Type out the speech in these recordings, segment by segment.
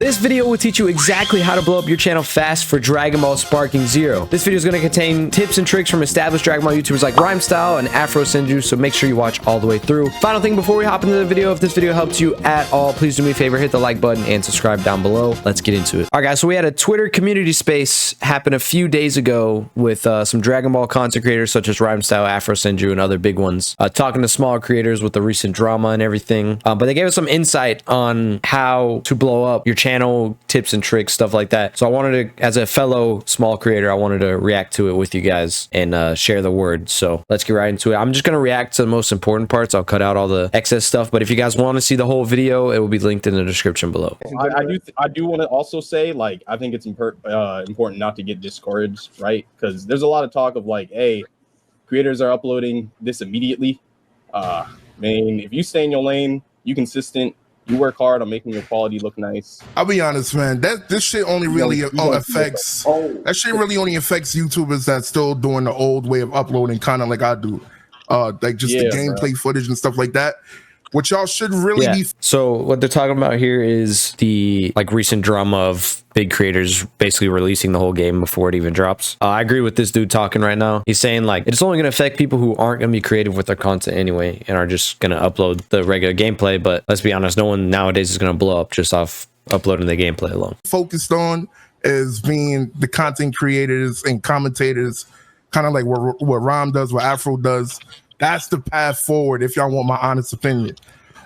This video will teach you exactly how to blow up your channel fast for Dragon Ball Sparking Zero. This video is going to contain tips and tricks from established Dragon Ball YouTubers like Rhymestyle and Afrosenju, so make sure you watch all the way through. Final thing before we hop into the video, if this video helps you at all, please do me a favor, hit the like button and subscribe down below. Let's get into it. All right, guys, so we had a Twitter community space happen a few days ago with some Dragon Ball content creators such as Rhymestyle, Afrosenju, and other big ones, talking to smaller creators with the recent drama and everything. But they gave us some insight on how to blow up your channel, tips and tricks, stuff like that. So I wanted to, as a fellow small creator, I wanted to react to it with you guys and share the word. So let's get right into it. I'm just going to react to the most important parts. I'll cut out all the excess stuff, but if you guys want to see the whole video, it will be linked in the description below. I do want to also say, like, I think it's important not to get discouraged, right? Because there's a lot of talk of like, hey, creators are uploading this immediately. Man, if you stay in your lane, you consistent, you work hard on making your quality look nice. I'll be honest, man. This shit only really affects. That shit really only affects YouTubers that's still doing the old way of uploading content, like I do, like just the gameplay footage and stuff like that. What y'all should really be. So what they're talking about here is the recent drama of big creators basically releasing the whole game before it even drops. I agree with this dude talking right now. He's saying like it's only going to affect people who aren't going to be creative with their content anyway and are just going to upload the regular gameplay. But let's be honest, no one nowadays is going to blow up just off uploading the gameplay alone. Focused on is being the content creators and commentators, kind of like what Rhyme does, what Afro does. That's the path forward, if y'all want my honest opinion.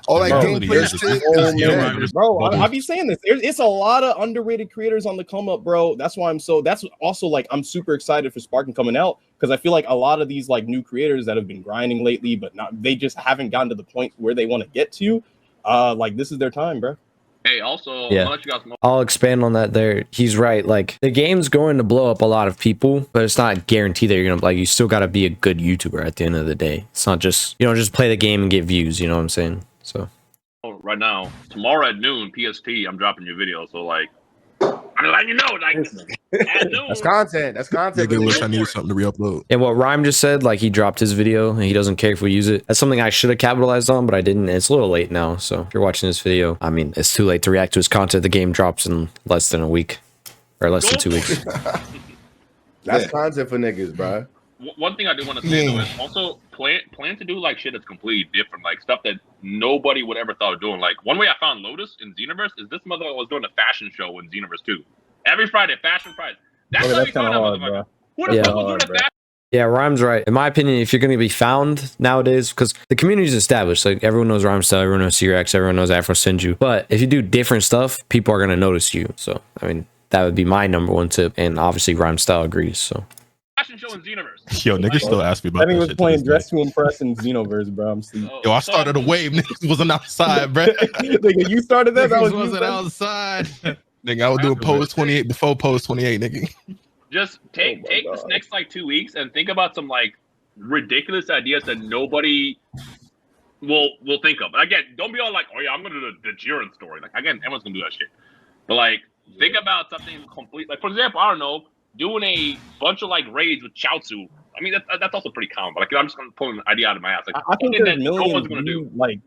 All that gameplay shit, bro. I be saying this. It's a lot of underrated creators on the come up, bro. That's why that's also like I'm super excited for Sparking coming out, because I feel like a lot of these like new creators that have been grinding lately, but they just haven't gotten to the point where they want to get to. Like this is their time, bro. Hey, also, yeah, I'll expand on that there. He's right. Like, the game's going to blow up a lot of people, but it's not guaranteed that you're going to, like, you still got to be a good YouTuber at the end of the day. It's not just, you know, just play the game and get views, you know what I'm saying? So. Right now, tomorrow at noon, PST, I'm dropping your video, so, like, I'm letting you know, like, at noon. That's content. That's content. I wish I needed something to re-upload. And what Rhyme just said, like, he dropped his video and he doesn't care if we use it. That's something I should have capitalized on, but I didn't. It's a little late now. So if you're watching this video, I mean, it's too late to react to his content. The game drops in less than a week or less than 2 weeks. That's content for niggas, bro. One thing I do want to say though is also plan to do like shit that's completely different, like stuff that nobody would ever thought of doing. Like one way I found Lotus in Xenoverse is this motherfucker was doing a fashion show in Xenoverse 2. Every Friday, fashion Friday. That's how we found out, motherfucker. Who the fuck was doing a fashion? Yeah, Rhyme's right. In my opinion, if you're going to be found nowadays, because the community is established, like everyone knows Rhymestyle, everyone knows CRX, everyone knows Afrosenju. But if you do different stuff, people are going to notice you. So, I mean, that would be my number one tip. And obviously, Rhymestyle agrees. So. Fashion show in Xenoverse. Yo, niggas still ask me about that. I think it was playing Dress to Impress in Xenoverse, bro. I'm sleeping. Yo, I started a wave. Niggas wasn't outside, bro. Nigga, you started that? Niggas wasn't outside. Nigga, I was doing pose 28 before pose 28, nigga. Just take this next like 2 weeks and think about some like ridiculous ideas that nobody will think of. Again, don't be all like, oh yeah, I'm gonna do the Jiren story. Like again, everyone's gonna do that shit. But like, think about something complete. Like for example, I don't know, doing a bunch of like raids with Chaozu. I mean, that's also pretty common. But like, I'm just gonna pull an idea out of my ass. Like, I think that no one's gonna do. Like,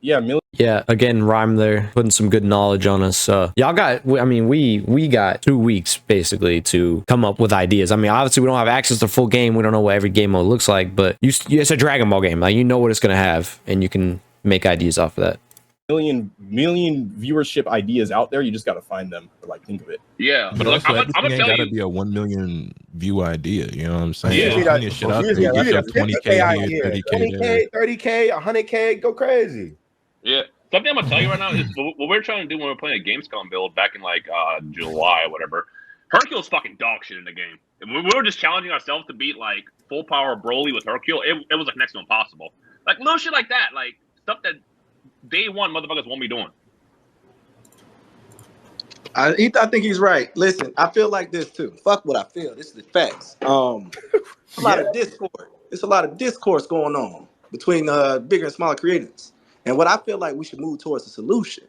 yeah, yeah, again, Rhyme there, putting some good knowledge on us. Y'all got, I mean, we got 2 weeks, basically, to come up with ideas. I mean, obviously, we don't have access to full game. We don't know what every game mode looks like, but it's a Dragon Ball game. Like, you know what it's going to have, and you can make ideas off of that. Million viewership ideas out there. You just got to find them, or, like, think of it. Yeah, but look, I'm gonna tell you. Gotta be a 1 million view idea. You know what I'm saying? Yeah, plenty of shit out there. You get 20K here, 30K, 30K, 100K, go crazy. Yeah, something I'm gonna tell you right now is what we're trying to do when we're playing a Gamescom build back in like July or whatever. Hercule's fucking dog shit in the game. We were just challenging ourselves to beat like full power Broly with Hercule. It was like next to impossible. Like little shit like that, like stuff that day one motherfuckers won't be doing. I think he's right. Listen, I feel like this too. Fuck what I feel. This is the facts. A lot of discord. It's a lot of discourse going on between bigger and smaller creators. And what I feel like we should move towards a solution.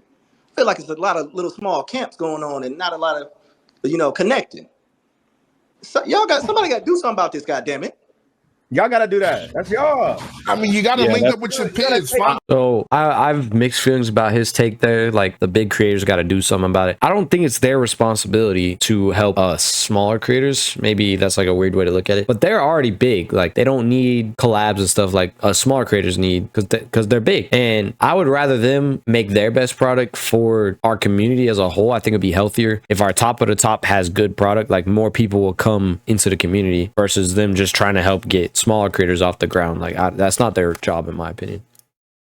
I feel like it's a lot of little small camps going on and not a lot of, connecting. So somebody got to do something about this, goddammit. Y'all gotta do that. That's y'all. I mean, you gotta link up with your peers. So I've mixed feelings about his take there. Like the big creators got to do something about it. I don't think it's their responsibility to help us smaller creators. Maybe that's like a weird way to look at it, but they're already big. Like they don't need collabs and stuff like us smaller creators need because they're big. And I would rather them make their best product for our community as a whole. I think it'd be healthier if our top of the top has good product. Like more people will come into the community versus them just trying to help get smaller creators off the ground. Like that's not their job in my opinion.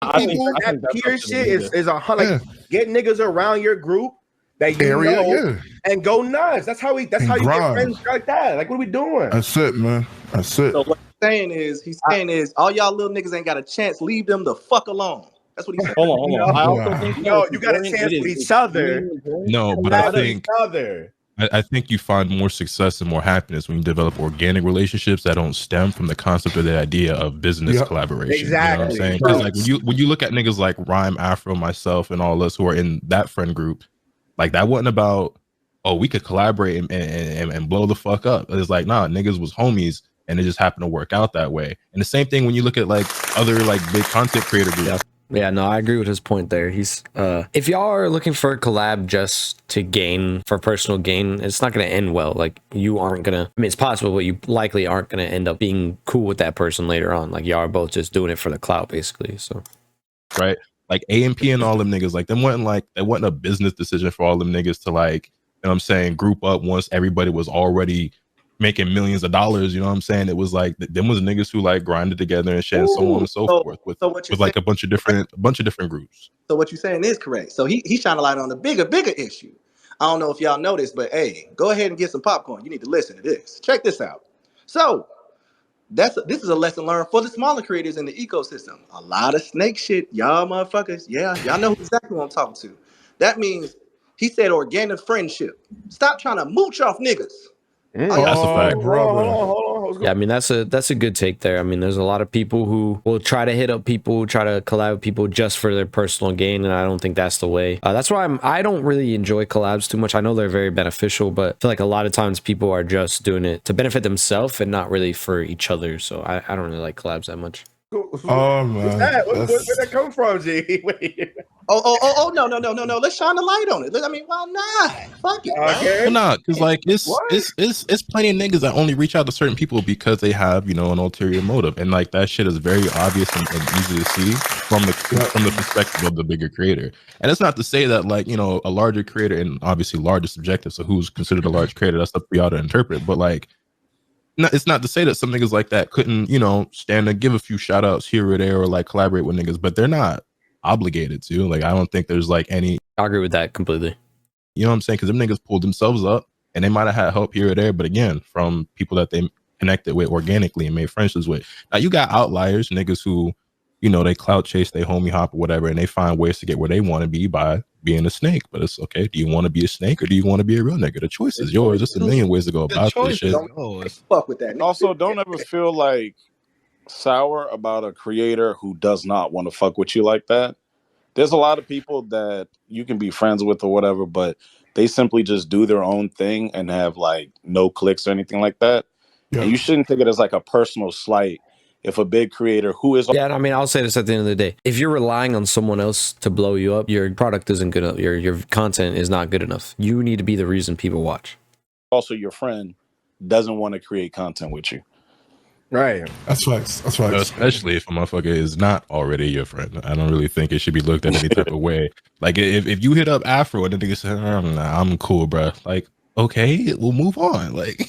I think that peer shit is a like get niggas around your group that you know and go nuts. That's how you get friends like that. Like what are we doing? That's it, man. That's it. So what he's saying is all y'all little niggas ain't got a chance. Leave them the fuck alone. That's what he's saying. Hold on. I also think you got a chance with each other. No, but I think you find more success and more happiness when you develop organic relationships that don't stem from the concept of the idea of business collaboration. Exactly. You know what I'm saying? Because like when you look at niggas like Rhyme, Afro, myself, and all us who are in that friend group, like that wasn't about we could collaborate and blow the fuck up. It's like nah, niggas was homies and it just happened to work out that way. And the same thing when you look at like other like big content creator groups. Yeah, no, I agree with his point there. He's if y'all are looking for a collab just to gain for personal gain, it's not going to end well. Like you aren't going to, I mean, it's possible, but you likely aren't going to end up being cool with that person later on. Like y'all are both just doing it for the clout basically. So, right. Like AMP and all them niggas, like it wasn't a business decision for all them niggas to like, you know what I'm saying, group up once everybody was already making millions of dollars. You know what I'm saying? It was like them was niggas who like grinded together and shit and so on and so forth with like a bunch of different groups. So what you're saying is correct. So he's shining a light on the bigger issue. I don't know if y'all know this, but hey, go ahead and get some popcorn. You need to listen to this. Check this out. So this is a lesson learned for the smaller creators in the ecosystem. A lot of snake shit, y'all motherfuckers. Yeah, y'all know exactly what I'm talking to. That means he said organic friendship. Stop trying to mooch off niggas. That's a fact, Hold on. yeah, I mean that's a good take there. I mean, there's a lot of people who will try to hit up people, try to collab with people just for their personal gain, and I don't think that's the way. That's why I don't really enjoy collabs too much. I know they're very beneficial, but I feel like a lot of times people are just doing it to benefit themselves and not really for each other. So I don't really like collabs that much. Oh man, where'd that come from, G? Wait. No. Let's shine the light on it. I mean, why not? Fuck it. Well, not because like it's plenty of niggas that only reach out to certain people because they have an ulterior motive, and like that shit is very obvious and easy to see from the perspective of the bigger creator. And it's not to say that like a larger creator, and obviously large is subjective, so who's considered a large creator, that's up for y'all to interpret. But like, it's not to say that some niggas like that couldn't stand to give a few shout outs here or there or like collaborate with niggas, but they're not obligated to. Like I don't think there's like any. I agree with that completely. You know what I'm saying? Because them niggas pulled themselves up and they might have had help here or there, but again, from people that they connected with organically and made friendships with. Now you got outliers, niggas who they clout chase, they homie hop or whatever, and they find ways to get where they want to be by being a snake. But it's okay. Do you want to be a snake or do you want to be a real nigga? The choice is yours. There's a million ways to go about this shit. Fuck with that. Also, don't ever feel like sour about a creator who does not want to fuck with you like that. There's a lot of people that you can be friends with or whatever, but they simply just do their own thing and have like no clicks or anything like that. Yeah. And you shouldn't take it as like a personal slight if a big creator who is... Yeah, I mean, I'll say this at the end of the day. If you're relying on someone else to blow you up, your product isn't good enough. Your content is not good enough. You need to be the reason people watch. Also, your friend doesn't want to create content with you. Right. That's facts. That's facts. Especially if a motherfucker is not already your friend. I don't really think it should be looked at any type of way. Like if you hit up Afro and the nigga said, I'm cool, bro. Like, okay, we'll move on. Like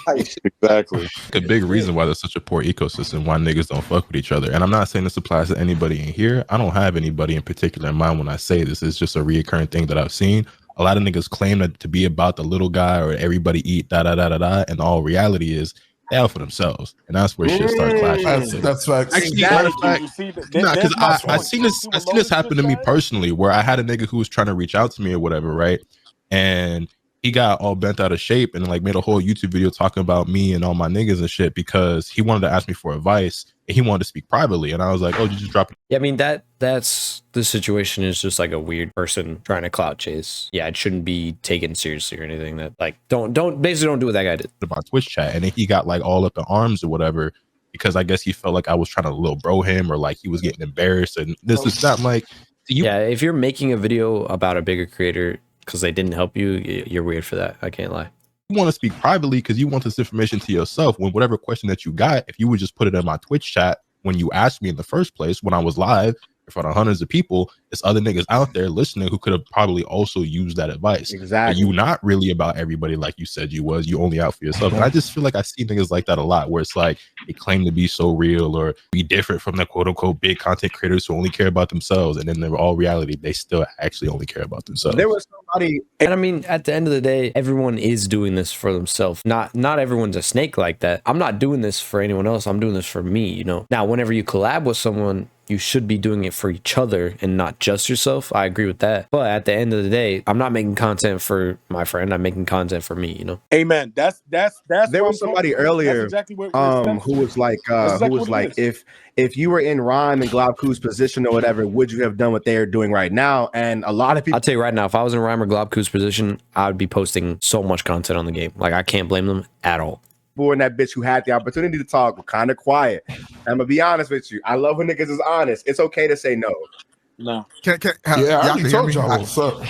exactly. A big reason why there's such a poor ecosystem, why niggas don't fuck with each other. And I'm not saying this applies to anybody in here. I don't have anybody in particular in mind when I say this. It's just a reoccurring thing that I've seen. A lot of niggas claim that to be about the little guy or everybody eat da-da-da-da-da. And all reality is they out for themselves. And that's where shit starts clashing. That's facts. Actually, because I seen this happen to me personally, where I had a nigga who was trying to reach out to me or whatever, right? And he got all bent out of shape and like made a whole YouTube video talking about me and all my niggas and shit because he wanted to ask me for advice and he wanted to speak privately. And I was like, oh, you just drop it. Yeah, I mean, that's the situation is just like a weird person trying to clout chase. Yeah, it shouldn't be taken seriously or anything. That like don't do what that guy did. About Twitch chat, and then he got like all up in arms or whatever because I guess he felt like I was trying to little bro him, or like he was getting embarrassed and this is that. I'm like, yeah, if you're making a video about a bigger creator because they didn't help you, you're weird for that. I can't lie. You want to speak privately because you want this information to yourself. When whatever question that you got, if you would just put it in my Twitch chat when you asked me in the first place, when I was live in front of hundreds of people, there's other niggas out there listening who could have probably also used that advice. Exactly. But you not really about everybody like you said you was. You only out for yourself. And I just feel like I see niggas like that a lot, where it's like they claim to be so real or be different from the quote unquote big content creators who only care about themselves, and in all reality, they still actually only care about themselves. There was somebody, and I mean, at the end of the day, everyone is doing this for themselves. Not everyone's a snake like that. I'm not doing this for anyone else. I'm doing this for me, you know. Now, whenever you collab with someone, you should be doing it for each other and not just yourself. I agree with that. But at the end of the day, I'm not making content for my friend. I'm making content for me, you know? Amen. That's there was somebody earlier exactly who was like, if you were in Rhyme and Globku's position or whatever, would you have done what they're doing right now? And a lot of people, I'll tell you right now, if I was in Rhyme or Globku's position, I would be posting so much content on the game. Like, I can't blame them at all. And that bitch who had the opportunity to talk were kind of quiet. I'm gonna be honest with you. I love when niggas is honest. It's okay to say no. No. I already told y'all what's up.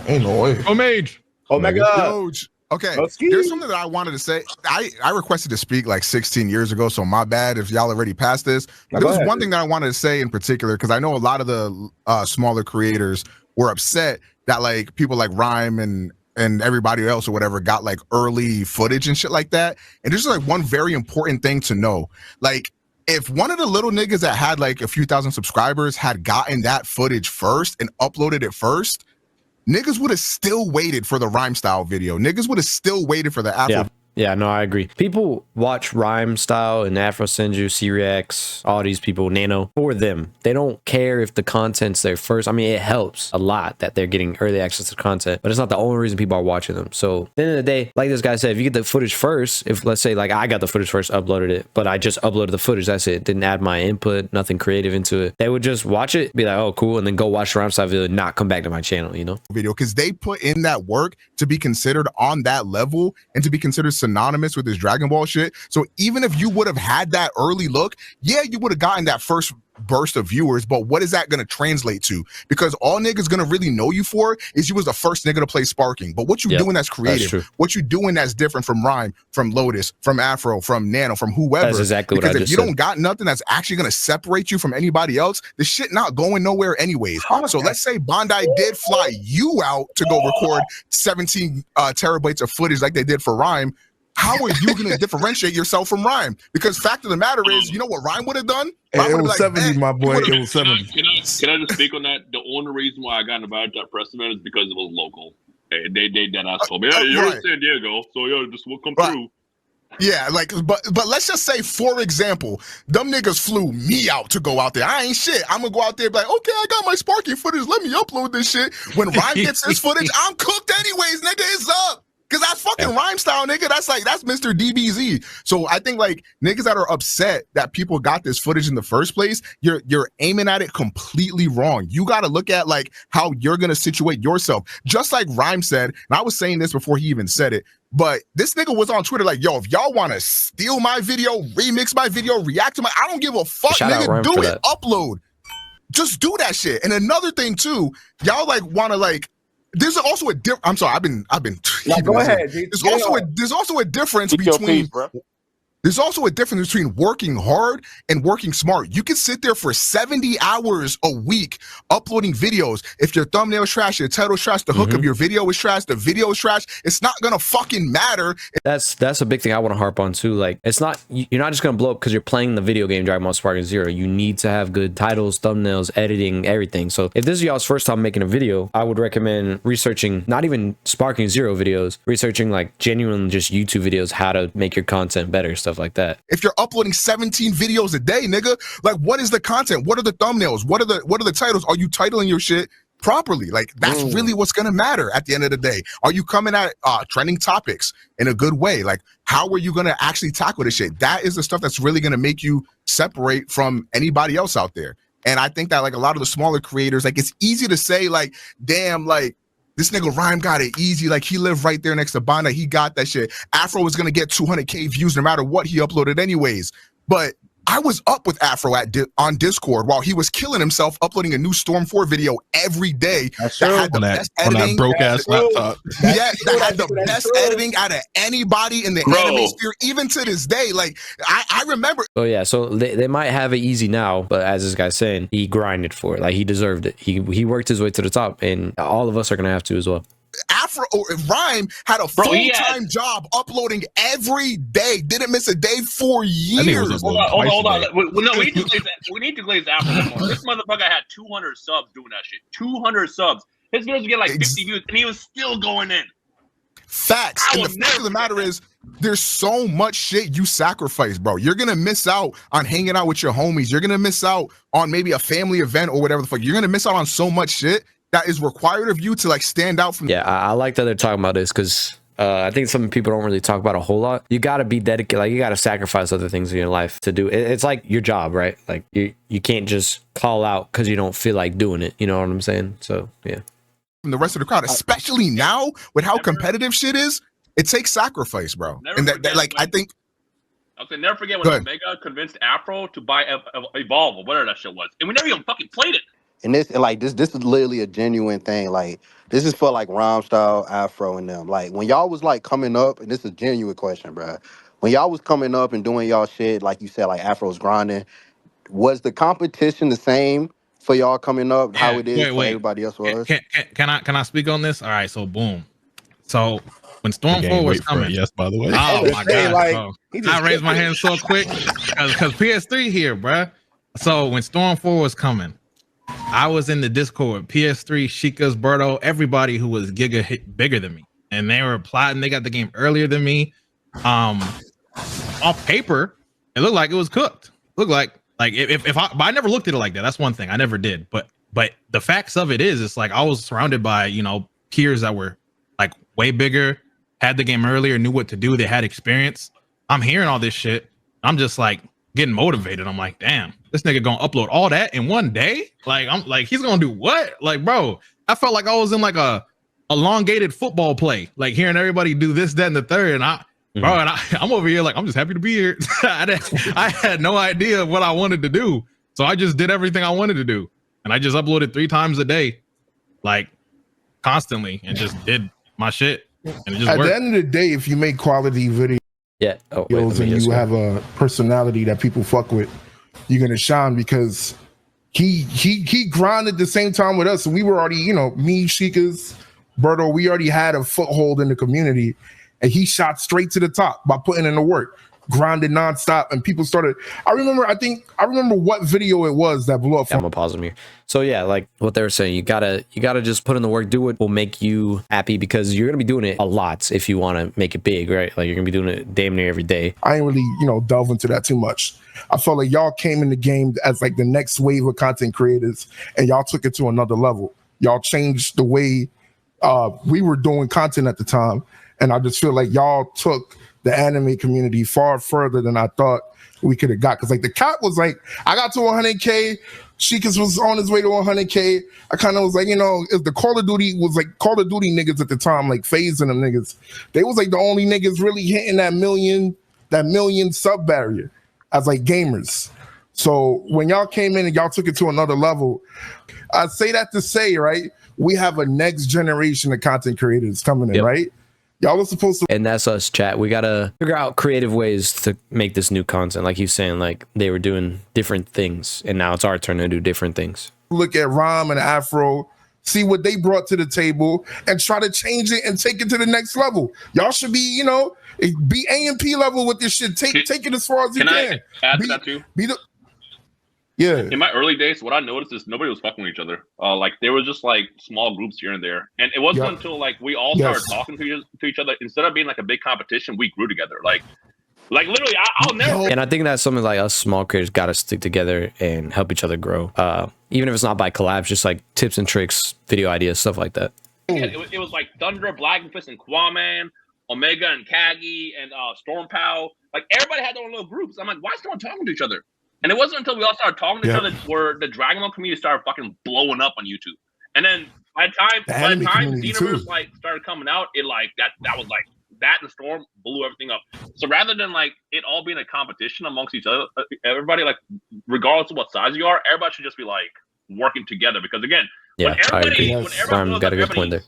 Ain't no way. Mage. Oh my god. Okay, there's something that I wanted to say. I requested to speak like 16 years ago, so my bad if y'all already passed this. But there was one thing that I wanted to say in particular, because I know a lot of the smaller creators were upset that like people like Rhyme and everybody else or whatever got like early footage and shit like that. And there's like one very important thing to know. Like, if one of the little niggas that had like a few thousand subscribers had gotten that footage first and uploaded it first, niggas would have still waited for the Rhymestyle video. Niggas would have still waited for the Afro. Yeah, no, I agree. People watch Rhymestyle and Afrosenju, C-Rex, all these people, Nano, for them. They don't care if the content's there first. I mean, it helps a lot that they're getting early access to content, but it's not the only reason people are watching them. So at the end of the day, like this guy said, if you get the footage first, if let's say like I got the footage first, uploaded it, but I just uploaded the footage, that's it. Didn't add my input, nothing creative into it. They would just watch it, be like, oh, cool, and then go watch the Rhymestyle video and not come back to my channel, you know? Video, because they put in that work to be considered on that level and to be considered synonymous with this Dragon Ball shit. So even if you would have had that early look, yeah, you would have gotten that first burst of viewers, but what is that going to translate to? Because all niggas going to really know you for is you was the first nigga to play Sparking. But what you doing that's creative, what you doing that's different from Rhyme, from Lotus, from Afro, from Nano, from whoever. That's exactly because what I if you don't got nothing that's actually going to separate you from anybody else, the shit not going nowhere anyways. So let's say Bandai did fly you out to go record 17 terabytes of footage like they did for Rhyme. How are you going to differentiate yourself from Rhyme? Because fact of the matter is, you know what Rhyme would have done? It was 70, my boy. It was 70. Can I just speak on that? The only reason why I got invited to that press event is because it was local. They dead ass told me, hey, you're in San Diego, so yeah, just will come through. Yeah, like, but let's just say, for example, them niggas flew me out to go out there. I ain't shit. I'm gonna go out there and be like, okay, I got my Sparky footage. Let me upload this shit. When Rhyme gets his footage, I'm cooked anyways, nigga. It's up. Cause that's fucking Rhymestyle, nigga. That's Mr. DBZ. So I think like niggas that are upset that people got this footage in the first place, you're aiming at it completely wrong. You got to look at like how you're gonna situate yourself. Just like Rhyme said, and I was saying this before he even said it, but this nigga was on Twitter like, yo, if y'all want to steal my video, remix my video, react to I don't give a fuck, nigga. Do it. Upload. Just do that shit. And another thing too, y'all like want to like. There's also a difference. I'm sorry. I've been. No, go ahead. There's also a difference between. There's also a difference between working hard and working smart. You can sit there for 70 hours a week uploading videos. If your thumbnail's trash, your title's trash, the hook of your video is trash, the video is trash, it's not gonna fucking matter. That's a big thing I want to harp on too. Like, it's not, you're not just gonna blow up because you're playing the video game Dragon Ball Sparking Zero. You need to have good titles, thumbnails, editing, everything. So if this is y'all's first time making a video, I would recommend researching not even Sparking Zero videos, researching like genuine just YouTube videos, how to make your content better, stuff like that. If you're uploading 17 videos a day, nigga, like what is the content? What are the thumbnails? What are the titles? Are you titling your shit properly? Like that's really what's gonna matter at the end of the day. Are you coming at trending topics in a good way? Like how are you gonna actually tackle this shit? That is the stuff that's really gonna make you separate from anybody else out there. And I think that like a lot of the smaller creators, like it's easy to say like, damn, like this nigga Rhyme got it easy. Like he lived right there next to Banda. He got that shit. Afro was gonna get 200K views no matter what he uploaded anyways. but I was up with Afro on Discord while he was killing himself, uploading a new Storm 4 video every day. That's that true. had the best editing. On that broke ass laptop. Yeah, that had the best editing out of anybody in the anime sphere, even to this day. Like I remember. Oh yeah, so they might have it easy now, but as this guy's saying, he grinded for it. Like he deserved it. He worked his way to the top, and all of us are gonna have to as well. Rhyme had a full-time job uploading every day. Didn't miss a day for years. Hold on. No, we need to glaze Afro. This motherfucker had 200 subs doing that shit. 200 subs. His videos get like 50 views, and he was still going in. Facts. And the fact of the matter is, there's so much shit you sacrifice, bro. You're gonna miss out on hanging out with your homies. You're gonna miss out on maybe a family event or whatever the fuck. You're gonna miss out on so much shit that is required of you to like stand out from. Yeah, I like that they're talking about this because I think some people don't really talk about a whole lot. You got to be dedicated. Like you got to sacrifice other things in your life to do it. It's like your job, right? Like you can't just call out because you don't feel like doing it. You know what I'm saying? So yeah. From the rest of the crowd, especially now with how competitive shit is, it takes sacrifice, bro. And that like I think. Okay, never forget when Omega convinced Afro to buy Evolve or whatever that shit was, and we never even fucking played it. And this is literally a genuine thing. Like this is for like Rhymestyle, Afro, and them. Like when y'all was like coming up, and this is a genuine question, bro. When y'all was coming up and doing y'all shit, like you said, like Afro's grinding, was the competition the same for y'all coming up? How it is for everybody else was? Can I speak on this? All right, so boom. So when Storm 4 was coming, yes, by the way. Oh my god! Like, I raised my hand so quick because PS3 here, bro. So when Storm 4 was coming, I was in the Discord, PS3, Sheikah's, Bradon, everybody who was bigger than me. And they were plotting, they got the game earlier than me. Off paper, it looked like it was cooked. Looked like but I never looked at it like that. That's one thing I never did. But the facts of it is, it's like I was surrounded by, peers that were like way bigger, had the game earlier, knew what to do. They had experience. I'm hearing all this shit. I'm just like getting motivated. I'm like, damn, this nigga gonna upload all that in one day? Like, I'm like, he's gonna do what? Like, bro, I felt like I was in like a elongated football play, like hearing everybody do this, that, and the third. And I'm over here like, I'm just happy to be here. I had no idea what I wanted to do. So I just did everything I wanted to do. And I just uploaded 3 times a day, like constantly, and just did my shit. And it just At worked. the end of the day, if you make quality videos, and you have a personality that people fuck with, you're gonna shine because he grinded at the same time with us. So we were already, me, Sheikah's, Bradon, we already had a foothold in the community, and he shot straight to the top by putting in the work, grinded nonstop, and people started. I remember what video it was that blew up. I'm gonna pause him here. So yeah, like what they were saying, you gotta just put in the work, do what will make you happy, because you're gonna be doing it a lot if you want to make it big, right? Like you're gonna be doing it damn near every day. I ain't really, delve into that too much. I felt like y'all came in the game as like the next wave of content creators, and y'all took it to another level. Y'all changed the way we were doing content at the time, and I just feel like y'all took the anime community far further than I thought we could have got. Because like the cat was like, I got to 100K, Sheikah's was on his way to 100K. I kind of was like, if the Call of Duty was like Call of Duty niggas at the time, like FaZe and them niggas, they was like the only niggas really hitting that million sub barrier as like gamers. So when y'all came in and y'all took it to another level, I say that to say, right, we have a next generation of content creators coming in, right? Y'all was supposed to, and that's us, chat. We gotta figure out creative ways to make this new content. Like he's saying, like they were doing different things, and now it's our turn to do different things. Look at Rhyme and Afro, see what they brought to the table, and try to change it and take it to the next level. Y'all should be, be A&P level with this shit. Take it as far as you can. Can I add to that too? Yeah. In my early days, what I noticed is nobody was fucking with each other. Like there was just like small groups here and there, and it wasn't until like we all started talking to each other. Instead of being like a big competition, we grew together. Like literally, I'll never. And I think that's something like us small creators got to stick together and help each other grow. Even if it's not by collabs, just like tips and tricks, video ideas, stuff like that. It was like Thunder, Blackfist, and Quaman, Omega, and Kagi, and Stormpow. Like everybody had their own little groups. I'm like, why is no one talking to each other? And it wasn't until we all started talking to each other where the Dragon Ball community started fucking blowing up on YouTube. And then by the time Xenoverse like started coming out, it like that was like that and Storm blew everything up. So rather than like it all being a competition amongst each other, everybody, like regardless of what size you are, everybody should just be like working together. Because again, yeah, when everybody, got a good point there.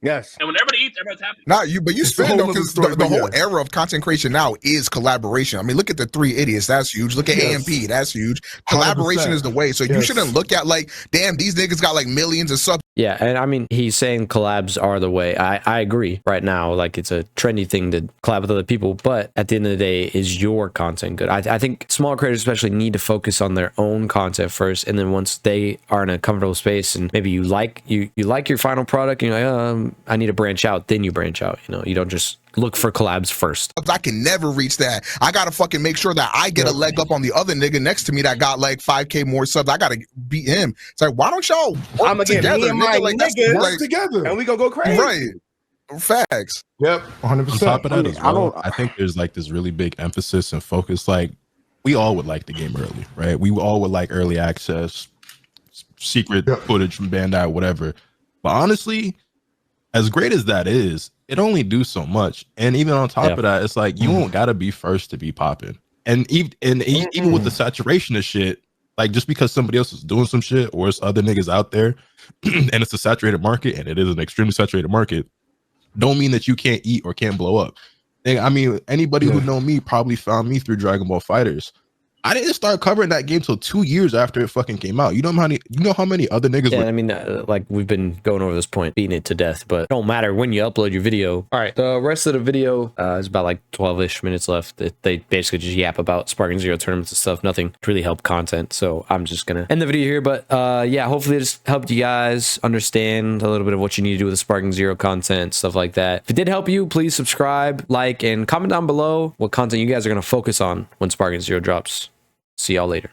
Yes. And when everybody eats, everybody's happy. Not you, but you spin though, because the whole era of content creation now is collaboration. I mean, look at the Three Idiots. That's huge. Look at AMP. That's huge. Collaboration 100%. Is the way. So you shouldn't look at like, damn, these niggas got like millions of subs. Yeah, and I mean, he's saying collabs are the way. I agree right now. Like, it's a trendy thing to collab with other people, but at the end of the day, is your content good? I think small creators especially need to focus on their own content first, and then once they are in a comfortable space and maybe you like your final product, and you're like, I need to branch out, then you branch out. You know, you don't just look for collabs first. I can never reach that. I gotta fucking make sure that I get a leg up on the other nigga next to me that got like 5K more subs. I gotta beat him. It's like, why don't y'all work together? Me and my niggas work together, and we gonna go crazy. Right. Facts. Yep. 100%. On top of that as well, I think there's like this really big emphasis and focus. Like, we all would like the game early, right? We all would like early access, secret footage from Bandai, whatever. But honestly, as great as that is, it only do so much. And even on top of that, it's like, you don't gotta be first to be popping. And even with the saturation of shit, like, just because somebody else is doing some shit or it's other niggas out there and it's a saturated market, and it is an extremely saturated market, don't mean that you can't eat or can't blow up. And I mean, anybody who know me probably found me through Dragon Ball FighterZ. I didn't start covering that game till 2 years after it fucking came out. You know how many other niggas? Yeah, I mean, like, we've been going over this point, beating it to death, but it don't matter when you upload your video. All right, the rest of the video is about like 12-ish minutes left. They basically just yap about Sparking Zero tournaments and stuff. Nothing to really help content, so I'm just gonna end the video here. But yeah, hopefully it just helped you guys understand a little bit of what you need to do with the Sparking Zero content, stuff like that. If it did help you, please subscribe, like, and comment down below what content you guys are gonna focus on when Sparking Zero drops. See y'all later.